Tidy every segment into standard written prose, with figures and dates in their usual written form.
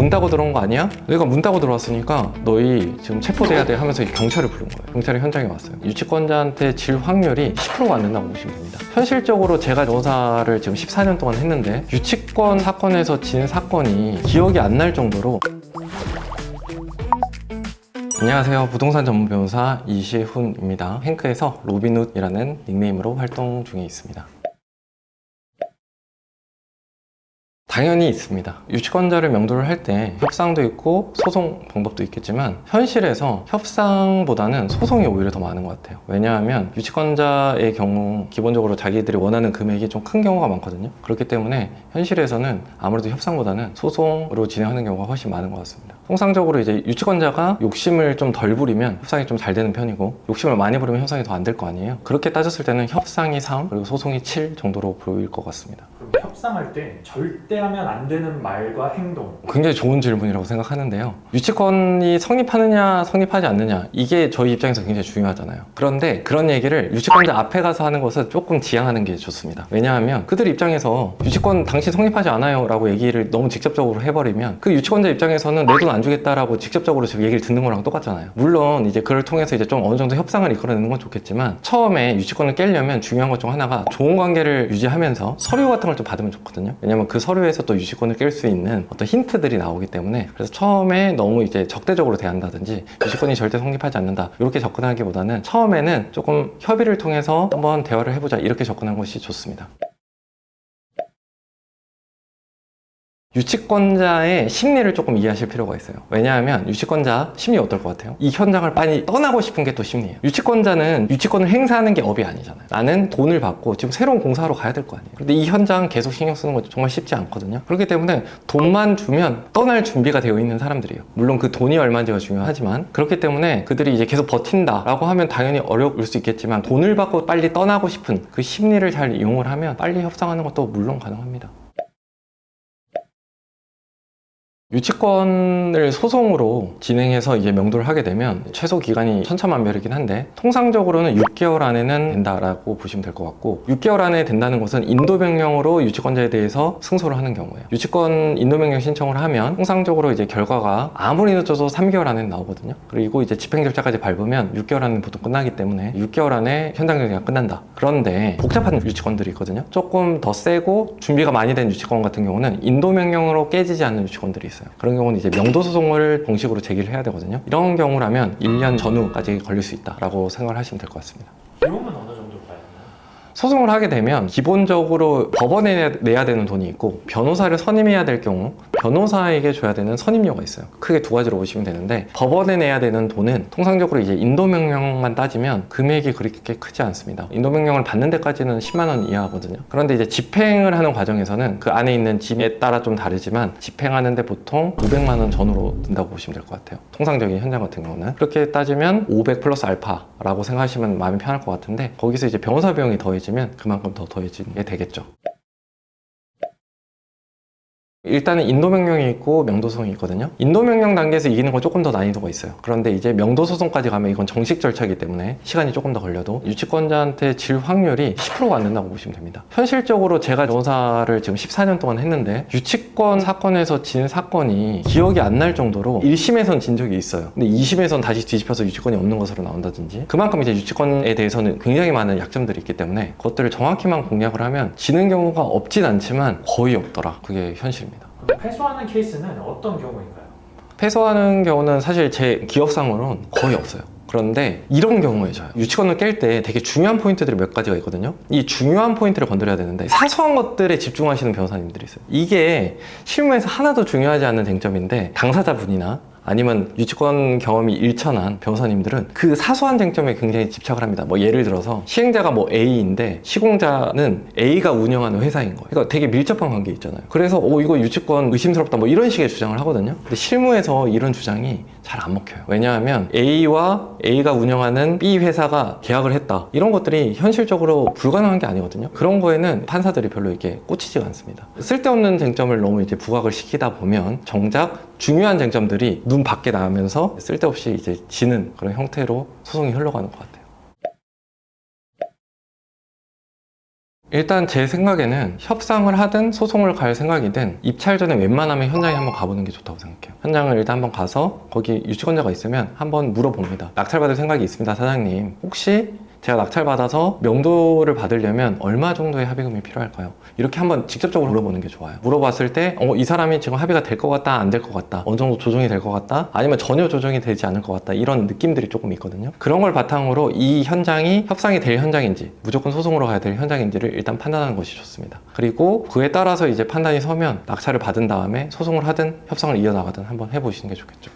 문 따고 들어온 거 아니야? 내가 문 따고 들어왔으니까 너희 지금 체포돼야 돼 하면서 경찰을 부른 거예요. 경찰이 현장에 왔어요. 유치권자한테 질 확률이 10%가 안 된다고 보시면 됩니다. 현실적으로 제가 변호사를 지금 14년 동안 했는데 유치권 사건에서 진 사건이 기억이 안 날 정도로. 안녕하세요. 부동산 전문 변호사 이시훈입니다. 행크에서 로빈훗이라는 닉네임으로 활동 중에 있습니다. 당연히 있습니다. 유치권자를 명도를 할 때 협상도 있고 소송 방법도 있겠지만 현실에서 협상보다는 소송이 오히려 더 많은 것 같아요. 왜냐하면 유치권자의 경우 기본적으로 자기들이 원하는 금액이 좀 큰 경우가 많거든요. 그렇기 때문에 현실에서는 아무래도 협상보다는 소송으로 진행하는 경우가 훨씬 많은 것 같습니다. 통상적으로 이제 유치권자가 욕심을 좀 덜 부리면 협상이 좀 잘 되는 편이고, 욕심을 많이 부리면 협상이 더 안 될 거 아니에요. 그렇게 따졌을 때는 협상이 3 그리고 소송이 7 정도로 보일 것 같습니다. 그럼 협상할 때 절대 하면 안 되는 말과 행동. 굉장히 좋은 질문이라고 생각하는데요. 유치권이 성립하느냐 성립하지 않느냐, 이게 저희 입장에서 굉장히 중요하잖아요. 그런데 그런 얘기를 유치권자 앞에 가서 하는 것은 조금 지양하는 게 좋습니다. 왜냐하면 그들 입장에서 유치권 당신 성립하지 않아요 라고 얘기를 너무 직접적으로 해버리면 그 유치권자 입장에서는 내 돈 안 주겠다라고 직접적으로 지금 얘기를 듣는 거랑 똑같잖아요. 물론 이제 그걸 통해서 이제 좀 어느 정도 협상을 이끌어내는 건 좋겠지만, 처음에 유치권을 깨려면 중요한 것 중 하나가 좋은 관계를 유지하면서 서류 같은 걸 좀 받으면 좋거든요. 왜냐면 그 서류에서 또 유치권을 깰 수 있는 어떤 힌트들이 나오기 때문에, 그래서 처음에 너무 이제 적대적으로 대한다든지 유치권이 절대 성립하지 않는다 이렇게 접근하기보다는 처음에는 조금 협의를 통해서 한번 대화를 해보자 이렇게 접근하는 것이 좋습니다. 유치권자의 심리를 조금 이해하실 필요가 있어요. 왜냐하면 유치권자 심리 어떨 것 같아요? 이 현장을 빨리 떠나고 싶은 게 또 심리예요. 유치권자는 유치권을 행사하는 게 업이 아니잖아요. 나는 돈을 받고 지금 새로운 공사하러 가야 될 거 아니에요. 근데 이 현장 계속 신경 쓰는 거 정말 쉽지 않거든요. 그렇기 때문에 돈만 주면 떠날 준비가 되어 있는 사람들이에요. 물론 그 돈이 얼마인지가 중요하지만, 그렇기 때문에 그들이 이제 계속 버틴다라고 하면 당연히 어려울 수 있겠지만, 돈을 받고 빨리 떠나고 싶은 그 심리를 잘 이용을 하면 빨리 협상하는 것도 물론 가능합니다. 유치권을 소송으로 진행해서 이제 명도를 하게 되면 최소 기간이 천차만별이긴 한데, 통상적으로는 6개월 안에는 된다라고 보시면 될 것 같고, 6개월 안에 된다는 것은 인도명령으로 유치권자에 대해서 승소를 하는 경우예요. 유치권 인도명령 신청을 하면 통상적으로 이제 결과가 아무리 늦어도 3개월 안에 나오거든요. 그리고 이제 집행 절차까지 밟으면 6개월 안에 보통 끝나기 때문에 6개월 안에 현장 정리가 끝난다. 그런데 복잡한 유치권들이 있거든요. 조금 더 세고 준비가 많이 된 유치권 같은 경우는 인도명령으로 깨지지 않는 유치권들이 있어요. 그런 경우는 이제 명도소송을 공식으로 제기를 해야 되거든요. 이런 경우라면 1년 전후까지 걸릴 수 있다라고 생각을 하시면 될 것 같습니다. 비용은 어느 정도 봐야 되나요? 소송을 하게 되면 기본적으로 법원에 내야 되는 돈이 있고, 변호사를 선임해야 될 경우 변호사에게 줘야 되는 선임료가 있어요. 크게 두 가지로 보시면 되는데, 법원에 내야 되는 돈은 통상적으로 이제 인도명령만 따지면 금액이 그렇게 크지 않습니다. 인도명령을 받는 데까지는 10만 원 이하거든요. 그런데 이제 집행을 하는 과정에서는 그 안에 있는 짐에 따라 좀 다르지만 집행하는데 보통 500만 원 전후로 든다고 보시면 될 것 같아요. 통상적인 현장 같은 경우는. 그렇게 따지면 500 플러스 알파라고 생각하시면 마음이 편할 것 같은데, 거기서 이제 변호사 비용이 더해지면 그만큼 더 더해지게 되겠죠. 일단은 인도명령이 있고 명도소송이 있거든요. 인도명령 단계에서 이기는 건 조금 더 난이도가 있어요. 그런데 이제 명도소송까지 가면 이건 정식 절차이기 때문에 시간이 조금 더 걸려도 유치권자한테 질 확률이 10%가 안 된다고 보시면 됩니다. 현실적으로 제가 변호사를 지금 14년 동안 했는데 유치권 사건에서 진 사건이 기억이 안 날 정도로 1심에선 진 적이 있어요. 근데 2심에선 다시 뒤집혀서 유치권이 없는 것으로 나온다든지, 그만큼 이제 유치권에 대해서는 굉장히 많은 약점들이 있기 때문에 그것들을 정확히만 공략을 하면 지는 경우가 없진 않지만 거의 없더라. 그게 현실입니다. 그럼 패소하는 케이스는 어떤 경우인가요? 패소하는 경우는 사실 제 기억상으로는 거의 없어요. 그런데 이런 경우에 져요. 유치권을 깰 때 되게 중요한 포인트들이 몇 가지가 있거든요. 이 중요한 포인트를 건드려야 되는데 사소한 것들에 집중하시는 변호사님들이 있어요. 이게 실무에서 하나도 중요하지 않은 쟁점인데, 당사자분이나 아니면 유치권 경험이 일천한 변호사님들은 그 사소한 쟁점에 굉장히 집착을 합니다. 뭐 예를 들어서 시행자가 뭐 A인데 시공자는 A가 운영하는 회사인 거예요. 그러니까 되게 밀접한 관계 있잖아요. 그래서 이거 유치권 의심스럽다 뭐 이런 식의 주장을 하거든요. 근데 실무에서 이런 주장이 잘 안 먹혀요. 왜냐하면 A와 A가 운영하는 B 회사가 계약을 했다, 이런 것들이 현실적으로 불가능한 게 아니거든요. 그런 거에는 판사들이 별로 이렇게 꽂히지가 않습니다. 쓸데없는 쟁점을 너무 이제 부각을 시키다 보면 정작 중요한 쟁점들이 눈 밖에 나오면서 쓸데없이 이제 지는 그런 형태로 소송이 흘러가는 것 같아요. 일단 제 생각에는 협상을 하든 소송을 갈 생각이든 입찰 전에 웬만하면 현장에 한번 가보는 게 좋다고 생각해요. 현장을 일단 한번 가서 거기 유치권자가 있으면 한번 물어봅니다. 낙찰받을 생각이 있습니다, 사장님. 혹시 제가 낙찰받아서 명도를 받으려면 얼마 정도의 합의금이 필요할까요? 이렇게 한번 직접적으로 물어보는 게 좋아요. 물어봤을 때 이 사람이 지금 합의가 될 것 같다, 안 될 것 같다, 어느 정도 조정이 될 것 같다, 아니면 전혀 조정이 되지 않을 것 같다, 이런 느낌들이 조금 있거든요. 그런 걸 바탕으로 이 현장이 협상이 될 현장인지 무조건 소송으로 가야 될 현장인지를 일단 판단하는 것이 좋습니다. 그리고 그에 따라서 이제 판단이 서면 낙찰을 받은 다음에 소송을 하든 협상을 이어나가든 한번 해보시는 게 좋겠죠.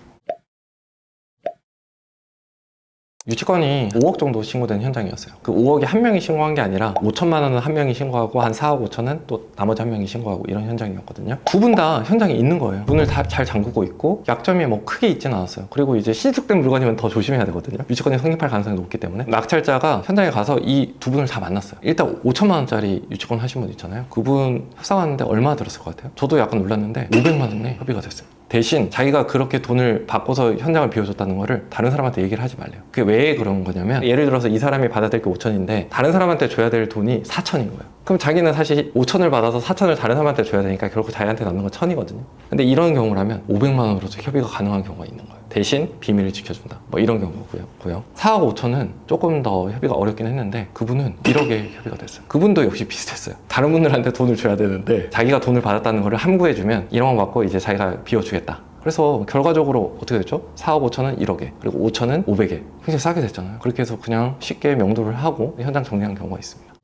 유치권이 5억 정도 신고된 현장이었어요. 그 5억이 한 명이 신고한 게 아니라 5천만 원은 한 명이 신고하고 한 4억 5천은 또 나머지 한 명이 신고하고 이런 현장이었거든요. 두 분 다 현장에 있는 거예요. 문을 다 잘 잠그고 있고 약점이 뭐 크게 있지는 않았어요. 그리고 이제 신축된 물건이면 더 조심해야 되거든요. 유치권이 성립할 가능성이 높기 때문에 낙찰자가 현장에 가서 이 두 분을 다 만났어요. 일단 5천만 원짜리 유치권 하신 분 있잖아요. 그분 협상하는데 얼마 들었을 것 같아요? 저도 약간 놀랐는데 500만 원에 협의가 됐어요. 대신 자기가 그렇게 돈을 바꿔서 현장을 비워줬다는 거를 다른 사람한테 얘기를 하지 말래요. 그게 왜 그런 거냐면 예를 들어서 이 사람이 받아야 될 게 5천인데 다른 사람한테 줘야 될 돈이 4천인 거예요. 그럼 자기는 사실 5천을 받아서 4천을 다른 사람한테 줘야 되니까 결국 자기한테 남는 건 1,000이거든요. 근데 이런 경우라면 500만 원으로도 협의가 가능한 경우가 있는 거예요. 대신 비밀을 지켜준다. 뭐 이런 경우고요. 4억 5천은 조금 더 협의가 어렵긴 했는데 그분은 1억에 협의가 됐어요. 그분도 역시 비슷했어요. 다른 분들한테 돈을 줘야 되는데 자기가 돈을 받았다는 거를 함구해주면 1억만 받고 이제 자기가 비워주겠다. 그래서 결과적으로 어떻게 됐죠? 4억 5천은 1억에 그리고 5천은 500에 굉장히 싸게 됐잖아요. 그렇게 해서 그냥 쉽게 명도를 하고 현장 정리한 경우가 있습니다.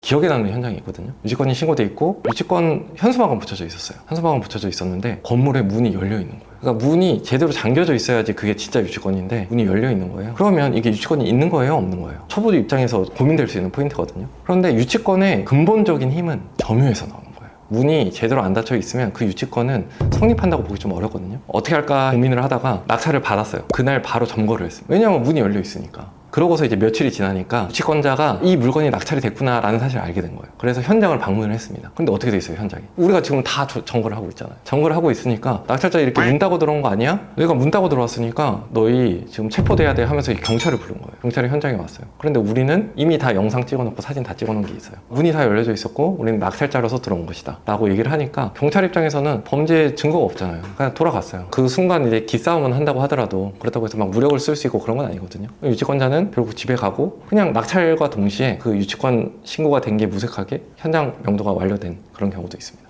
기억에 남는 현장이 있거든요. 유치권이 신고돼 있고 유치권 현수막은 붙여져 있었어요. 현수막은 붙여져 있었는데 건물에 문이 열려 있는 거예요. 그러니까 문이 제대로 잠겨져 있어야지 그게 진짜 유치권인데 문이 열려 있는 거예요. 그러면 이게 유치권이 있는 거예요, 없는 거예요? 초보자 입장에서 고민될 수 있는 포인트거든요. 그런데 유치권의 근본적인 힘은 점유에서 나오는 거예요. 문이 제대로 안 닫혀 있으면 그 유치권은 성립한다고 보기 좀 어렵거든요. 어떻게 할까 고민을 하다가 낙찰을 받았어요. 그날 바로 점거를 했어요. 왜냐하면 문이 열려 있으니까. 그러고서 이제 며칠이 지나니까 유치권자가 이 물건이 낙찰이 됐구나라는 사실을 알게 된 거예요. 그래서 현장을 방문을 했습니다. 근데 어떻게 돼 있어요, 현장이? 우리가 지금 다 점거를 하고 있잖아요. 점거를 하고 있으니까 낙찰자 이렇게 문 따고 들어온 거 아니야? 너희가 문 따고 들어왔으니까 너희 지금 체포돼야 돼 하면서 경찰을 부른 거예요. 경찰이 현장에 왔어요. 그런데 우리는 이미 다 영상 찍어놓고 사진 다 찍어놓은 게 있어요. 문이 다 열려져 있었고 우리는 낙찰자로서 들어온 것이다 라고 얘기를 하니까 경찰 입장에서는 범죄 증거가 없잖아요. 그냥 돌아갔어요. 그 순간 이제 기싸움은 한다고 하더라도 그렇다고 해서 막 무력을 쓸 수 있고 그런 건 아니거든요. 유치권자는 결국 집에 가고 그냥 낙찰과 동시에 그 유치권 신고가 된 게 무색하게 현장 명도가 완료된 그런 경우도 있습니다.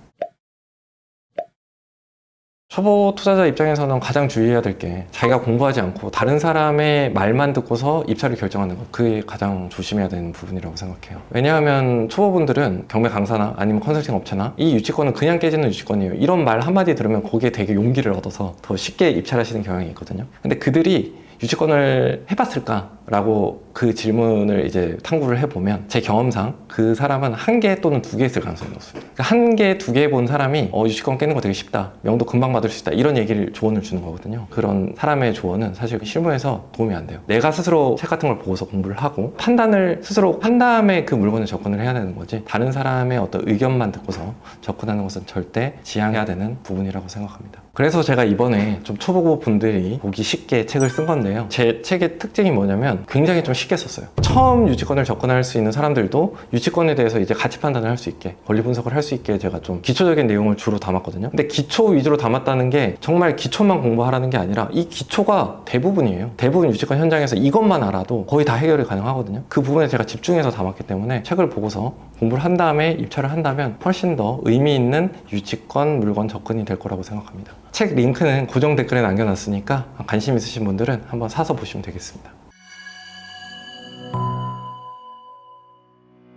초보 투자자 입장에서는 가장 주의해야 될 게 자기가 공부하지 않고 다른 사람의 말만 듣고서 입찰을 결정하는 것, 그게 가장 조심해야 되는 부분이라고 생각해요. 왜냐하면 초보분들은 경매 강사나 아니면 컨설팅 업체나 이 유치권은 그냥 깨지는 유치권이에요, 이런 말 한마디 들으면 거기에 되게 용기를 얻어서 더 쉽게 입찰하시는 경향이 있거든요. 근데 그들이 유치권을 해봤을까라고 그 질문을 이제 탐구를 해보면 제 경험상 그 사람은 1개 또는 2개 있을 가능성이 높습니다. 그러니까 1개, 2개 본 사람이 유치권 깨는 거 되게 쉽다, 명도 금방 받을 수 있다, 이런 얘기를 조언을 주는 거거든요. 그런 사람의 조언은 사실 실무에서 도움이 안 돼요. 내가 스스로 책 같은 걸 보고서 공부를 하고 판단을 스스로 한 다음에 그 물건에 접근을 해야 되는 거지, 다른 사람의 어떤 의견만 듣고서 접근하는 것은 절대 지양해야 되는 부분이라고 생각합니다. 그래서 제가 이번에 좀 초보 분들이 보기 쉽게 책을 쓴 건데요. 제 책의 특징이 뭐냐면 굉장히 좀 쉽게 썼어요. 처음 유치권을 접근할 수 있는 사람들도 유치권에 대해서 이제 가치 판단을 할 수 있게, 권리 분석을 할 수 있게 제가 좀 기초적인 내용을 주로 담았거든요. 근데 기초 위주로 담았다는 게 정말 기초만 공부하라는 게 아니라 이 기초가 대부분이에요. 대부분 유치권 현장에서 이것만 알아도 거의 다 해결이 가능하거든요. 그 부분에 제가 집중해서 담았기 때문에 책을 보고서 공부를 한 다음에 입찰을 한다면 훨씬 더 의미 있는 유치권 물건 접근이 될 거라고 생각합니다. 책 링크는 고정 댓글에 남겨놨으니까 관심 있으신 분들은 한번 사서 보시면 되겠습니다.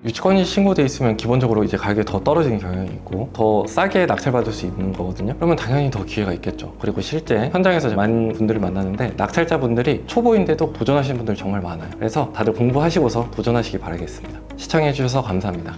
유치권이 신고돼 있으면 기본적으로 이제 가격이 더 떨어지는 경향이 있고 더 싸게 낙찰받을 수 있는 거거든요. 그러면 당연히 더 기회가 있겠죠. 그리고 실제 현장에서 많은 분들을 만나는데 낙찰자분들이 초보인데도 도전하시는 분들이 정말 많아요. 그래서 다들 공부하시고서 도전하시기 바라겠습니다. 시청해주셔서 감사합니다.